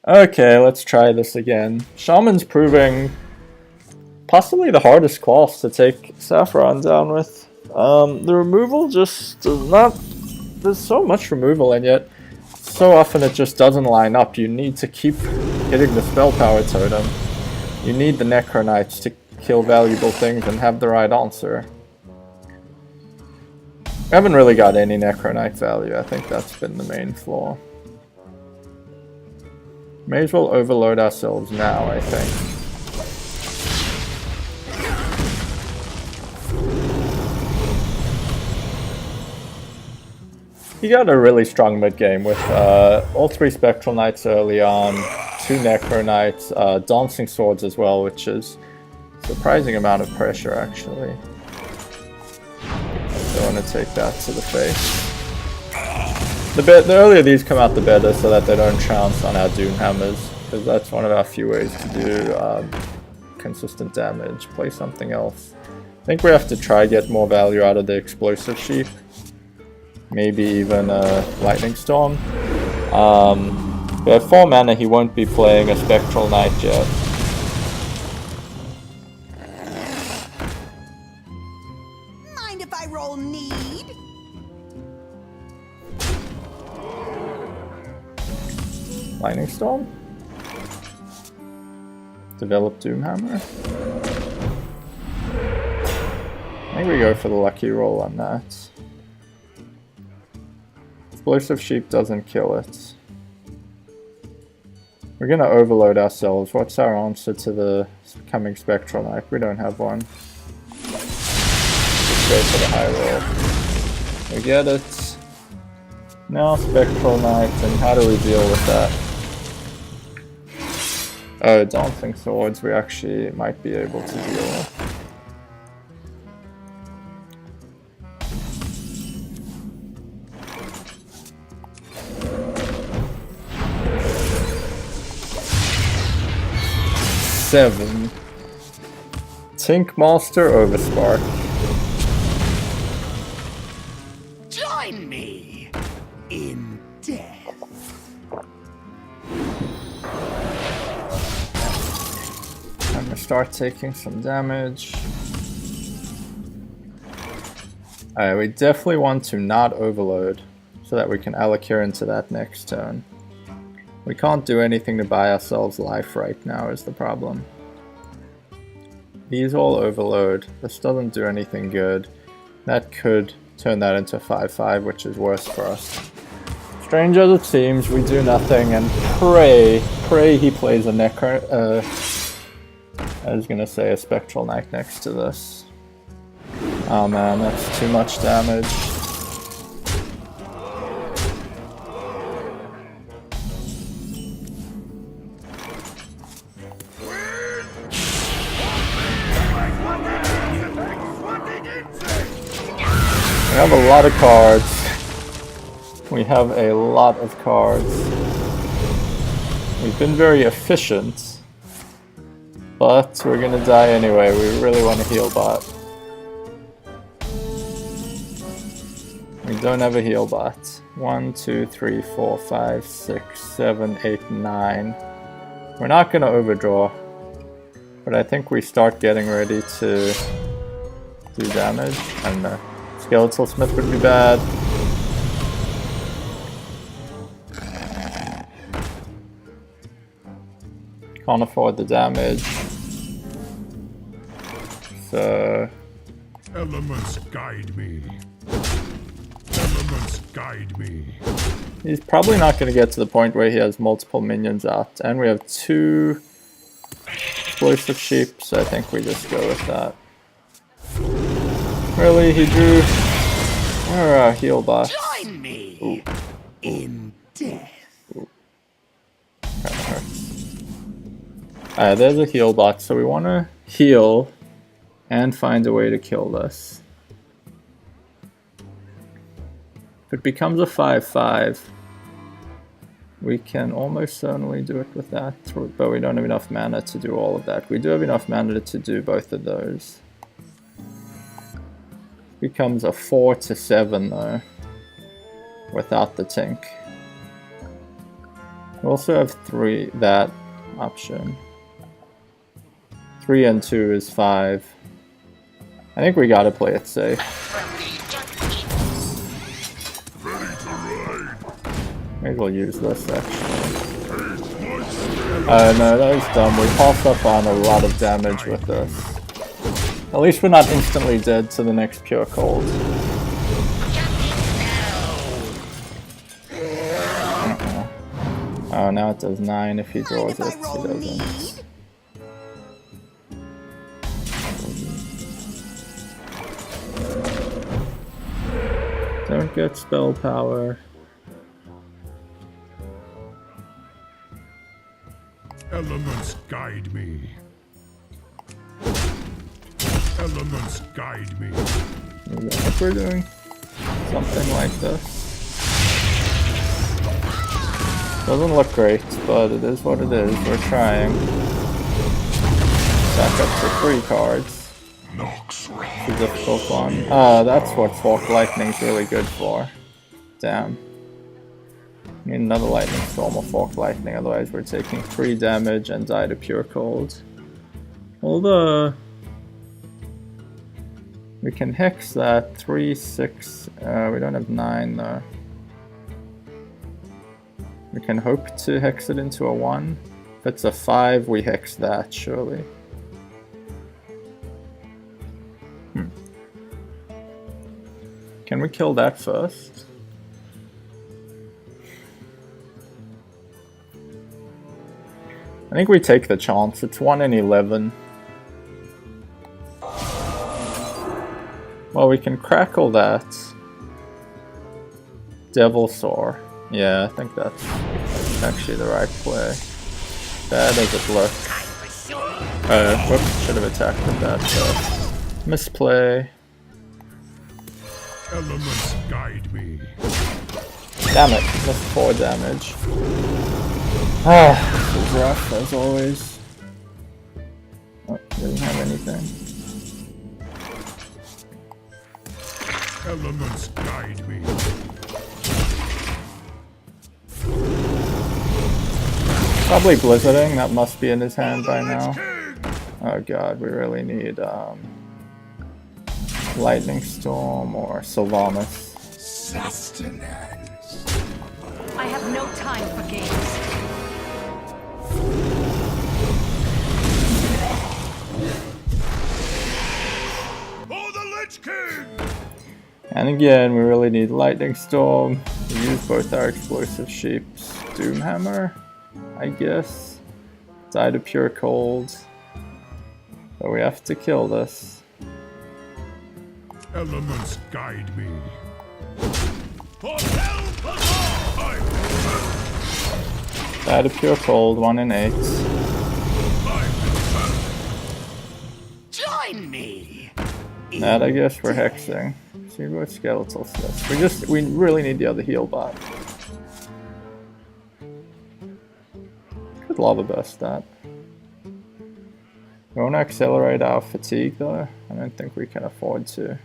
Okay, let's try this again. Shaman's proving possibly the hardest class to take Sapphiron down with. The removal just does not... There's so much removal, and yet so often it just doesn't line up. You need to keep hitting the spell power totem. You need the Necronites to kill valuable things and have the right answer. I haven't really got any Necronite value. I think that's been the main flaw. May as well overload ourselves now, I think. He got a really strong mid game with all 3 Spectral Knights early on, 2 Necro Knights, Dancing Swords as well, which is a surprising amount of pressure actually. I don't want to take that to the face. The earlier these come out the better, so that they don't chance on our Doom Hammers, because that's one of our few ways to do consistent damage. Play something else. I think we have to try get more value out of the Explosive Sheep. Maybe even a Lightning Storm. But at 4 mana he won't be playing a Spectral Knight yet. Mind if I roll need? Lightning Storm? Develop Doomhammer? I think we go for the lucky roll on that. Explosive Sheep doesn't kill it. We're gonna overload ourselves. What's our answer to the coming Spectral Knight? We don't have one. Let's go for the high roll. We get it. Now Spectral Knight, and how do we deal with that? Oh, Dancing Swords we actually might be able to deal with. Seven. Tink Master Overspark. Join me in death. I'm gonna start taking some damage. Alright, we definitely want to not overload so that we can Alakir into that next turn. We can't do anything to buy ourselves life right now is the problem. These all overload. This doesn't do anything good. That could turn that into 5-5, which is worse for us. Strange as it seems, we do nothing and pray he plays a I was gonna say a Spectral Knight next to this. Oh man, that's too much damage. We have a lot of cards. We have a lot of cards. We've been very efficient. But we're gonna die anyway, we really want to heal bot. We don't have a heal bot. 1, 2, 3, 4, 5, 6, 7, 8, 9. We're not gonna overdraw. But I think we start getting ready to do damage. And the Skeletal Smith would be bad. Can't afford the damage. So elements guide me. Elements guide me. He's probably not going to get to the point where he has multiple minions out. And we have 2 Explosive Sheep, so I think we just go with that. Really, he drew our heal box. Join me in death. Kinda hurts. Alright, there's a heal box, so we want to heal and find a way to kill this. If it becomes a 5-5, we can almost certainly do it with that, but we don't have enough mana to do all of that. We do have enough mana to do both of those. Becomes a 4-7 though, without the Tink. We also have 3, that option. 3 and 2 is 5. I think we gotta play it safe. Maybe we'll use this actually. No, that was dumb. We passed up on a lot of damage with this. At least we're not instantly dead to the next pure cold. Oh, now it does 9 if he draws it. He doesn't. Don't get spell power. Elements guide me. Elements guide me. I think we're doing something like this. Doesn't look great, but it is what it is. We're trying. Stack up to 3 cards. Naxxramas. It's a difficult one. That's what Fork Lightning's really good for. Damn. Need another Lightning Storm or Fork Lightning, otherwise we're taking 3 damage and die to Pure Cold. Although we can Hex that 3, 6. We don't have 9 though. We can hope to Hex it into a 1. If it's a 5, we Hex that, surely. Can we kill that first? I think we take the chance. It's 1 in 11. Well, we can crackle that. Devil Saw. Yeah, I think that's actually the right play. Bad as it looks. Whoops, should have attacked with that first. Misplay. Elements guide me. Damn it, missed 4 damage. Ah, this is rough as always. Oh, didn't have anything. Elements guide me. Probably Blizzarding, that must be in his hand by now. Oh god, we really need Lightning Storm or Sylvanas. Sustenance. I have no time for games. For the Lich King! And again, we really need Lightning Storm. We use both our Explosive Sheeps. Doomhammer, I guess. Die to Pure Cold. But we have to kill this. Elements guide me. Die to Pure Cold, 1 in 8. Join me. That I guess we're hexing. See what Skeletal Smiths. We really need the other heal bot. Could Lava Burst that. We want to accelerate our fatigue though. I don't think we can afford to.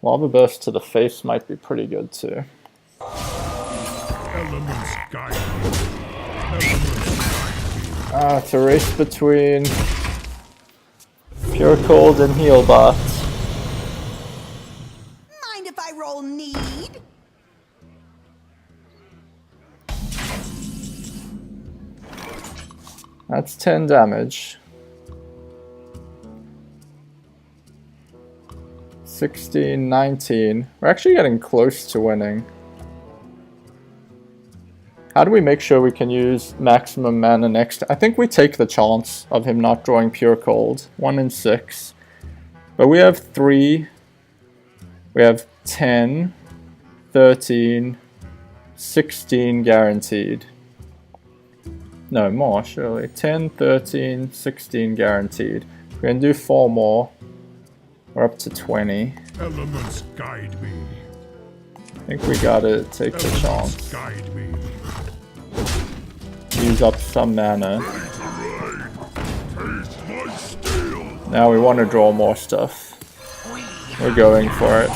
Lava Burst to the face might be pretty good too. Elements guide me. Elements guide me. It's a race between Pure Cold and Heal Bot. Mind if I roll need? That's 10 damage. 16, 19. We're actually getting close to winning. How do we make sure we can use maximum mana next? I think we take the chance of him not drawing Pure Cold. 1 in 6. But we have 3. We have 10, 13, 16 guaranteed. No, more surely. 10, 13, 16 guaranteed. We're going to do 4 more. We're up to 20. Elements guide me. I think we gotta take the chance. Guide me. Use up some mana. Now we want to draw more stuff. We're going for it.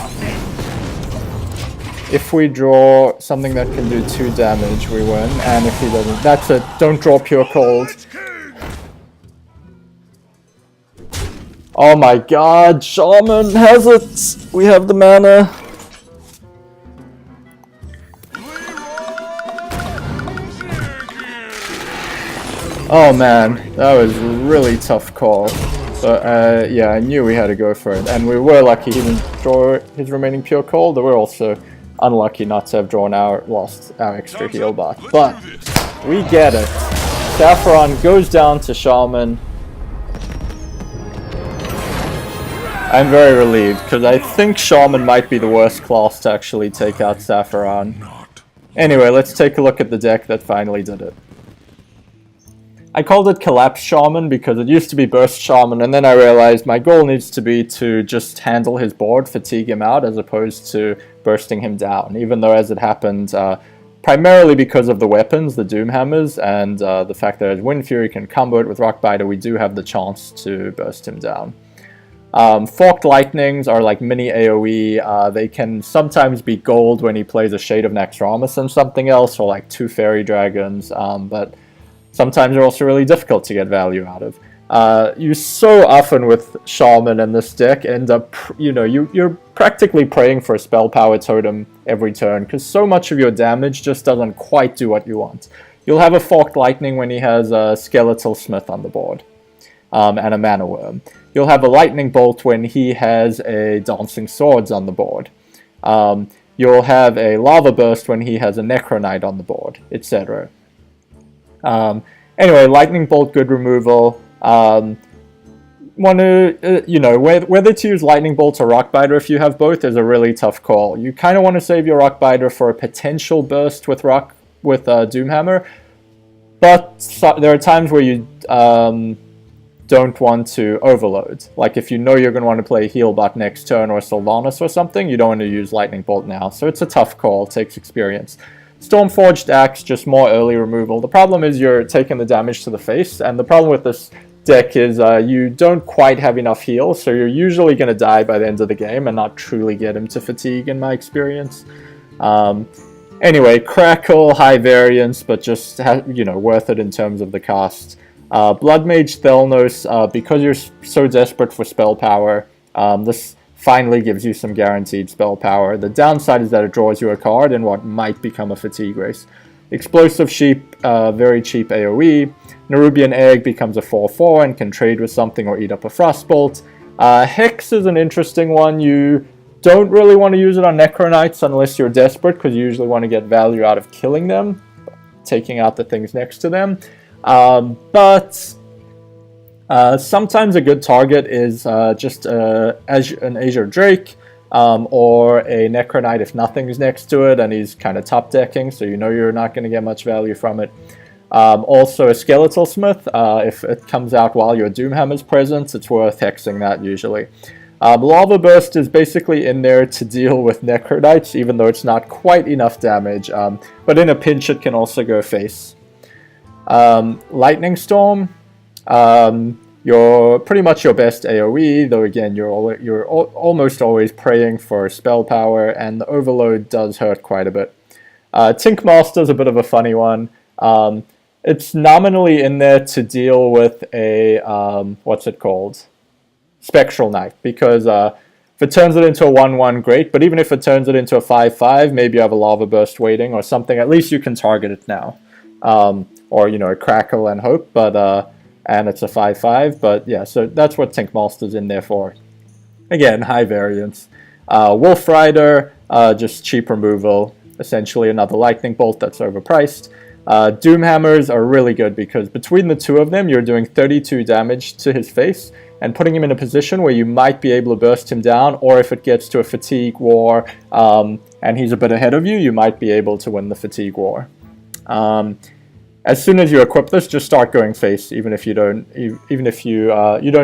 If we draw something that can do 2 damage, we win. And if he doesn't, that's it. Don't draw Pure Cold. Oh my god, Shaman has it! We have the mana. Oh man, that was a really tough call. But yeah, I knew we had to go for it. And we were lucky he didn't draw his remaining Pure Cold. We're also unlucky not to have lost our extra heal bar. But we get it. Sapphiron goes down to Shaman. I'm very relieved, because I think Shaman might be the worst class to actually take out Sapphiron. Anyway, let's take a look at the deck that finally did it. I called it Collapse Shaman because it used to be Burst Shaman, and then I realized my goal needs to be to just handle his board, fatigue him out, as opposed to bursting him down, even though as it happened, primarily because of the weapons, the Doomhammers, and the fact that as Wind Fury can combo it with Rockbiter, we do have the chance to burst him down. Forked Lightnings are like mini AoE. They can sometimes be gold when he plays a Shade of Naxxramas and something else, or like 2 Fairy Dragons, but sometimes they're also really difficult to get value out of. You so often with Shaman in this deck end up, you're practically praying for a Spell Power Totem every turn, because so much of your damage just doesn't quite do what you want. You'll have a Forked Lightning when he has a Skeletal Smith on the board, and a Mana Worm. You'll have a Lightning Bolt when he has a Dancing Swords on the board. You'll have a Lava Burst when he has a Necronite on the board, etc. Anyway, Lightning Bolt, good removal. Whether to use Lightning Bolt or Rockbiter if you have both is a really tough call. You kind of want to save your Rockbiter for a potential burst with Doomhammer, but there are times where you don't want to overload. Like if you know you're going to want to play Healbot next turn or Sylvanas or something, you don't want to use Lightning Bolt now. So it's a tough call, it takes experience. Stormforged Axe, just more early removal. The problem is you're taking the damage to the face, and the problem with this deck is you don't quite have enough heal, so you're usually going to die by the end of the game and not truly get him to fatigue in my experience. Anyway, Crackle, high variance, but just worth it in terms of the cost. Blood Mage Thelnos, because you're so desperate for spell power, this finally gives you some guaranteed spell power. The downside is that it draws you a card in what might become a fatigue race. Explosive Sheep, very cheap AoE. Nerubian Egg becomes a 4/4 and can trade with something or eat up a Frostbolt. Hex is an interesting one. You don't really want to use it on Necronites unless you're desperate, because you usually want to get value out of killing them, taking out the things next to them. But sometimes a good target is just an Azure Drake, or a Necronite if nothing's next to it and he's kind of top decking, so you know you're not going to get much value from it. Also a Skeletal Smith, if it comes out while your Doomhammer's present, it's worth hexing that usually. Lava Burst is basically in there to deal with Necronites, even though it's not quite enough damage, but in a pinch it can also go face. Lightning Storm, you're pretty much your best AoE, though again you're almost always praying for spell power, and the overload does hurt quite a bit. Tinkmaster's a bit of a funny one. It's nominally in there to deal with a what's it called? Spectral Knight, because if it turns it into a 1/1, great, but even if it turns it into a 5/5, maybe you have a Lava Burst waiting or something, at least you can target it now. Or, a Crackle and Hope, but and it's a 5/5, but yeah, so that's what Tinkmaster's in there for. Again, high variance. Wolf Rider, just cheap removal, essentially another Lightning Bolt that's overpriced. Doomhammers are really good because between the two of them, you're doing 32 damage to his face and putting him in a position where you might be able to burst him down, or if it gets to a fatigue war and he's a bit ahead of you, you might be able to win the fatigue war. As soon as you equip this, just start going face. Even if you don't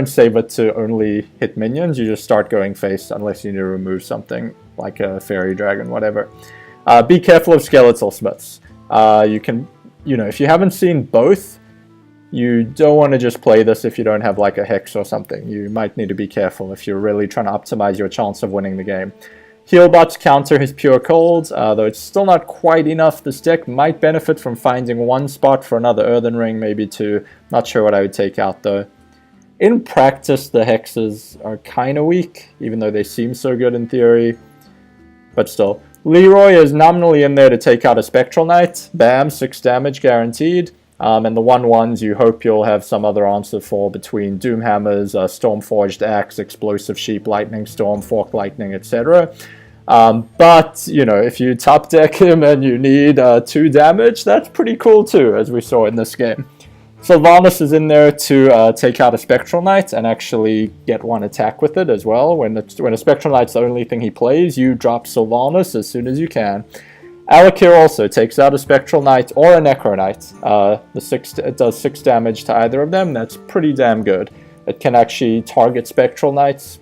save it to only hit minions, you just start going face unless you need to remove something like a Fairy Dragon, whatever. Be careful of Skeletal Smiths. If you haven't seen both, you don't want to just play this if you don't have like a Hex or something. You might need to be careful if you're really trying to optimize your chance of winning the game. Heal bots counter his pure cold, though it's still not quite enough. This deck might benefit from finding one spot for another Earthen Ring, maybe two. Not sure what I would take out though. In practice, the hexes are kind of weak, even though they seem so good in theory. But still. Leroy is nominally in there to take out a Spectral Knight. Bam, 6 damage guaranteed. And the 1/1s you hope you'll have some other answer for between Doomhammers, Stormforged Axe, Explosive Sheep, Lightning Storm, Forked Lightning, etc. But, you know, if you top deck him and you need 2 damage, that's pretty cool too, as we saw in this game. Sylvanas is in there to take out a Spectral Knight and actually get 1 attack with it as well. When a Spectral Knight's the only thing he plays, you drop Sylvanas as soon as you can. Alakir also takes out a Spectral Knight or a Necro Knight. It does 6 damage to either of them. That's pretty damn good. It can actually target Spectral Knights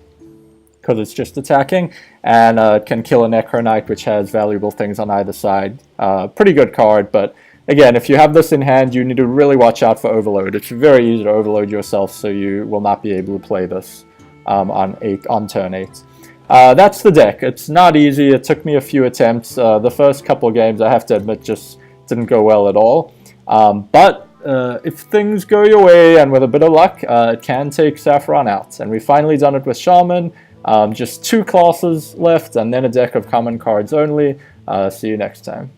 because it's just attacking, and it can kill a Necro Knight, which has valuable things on either side. Pretty good card, but again, if you have this in hand, you need to really watch out for overload. It's very easy to overload yourself, so you will not be able to play this on turn 8. That's the deck. It's not easy. It took me a few attempts. The first couple of games, I have to admit, just didn't go well at all. But if things go your way and with a bit of luck, it can take Sapphiron out. And we've finally done it with Shaman. Just 2 classes left and then a deck of common cards only. See you next time.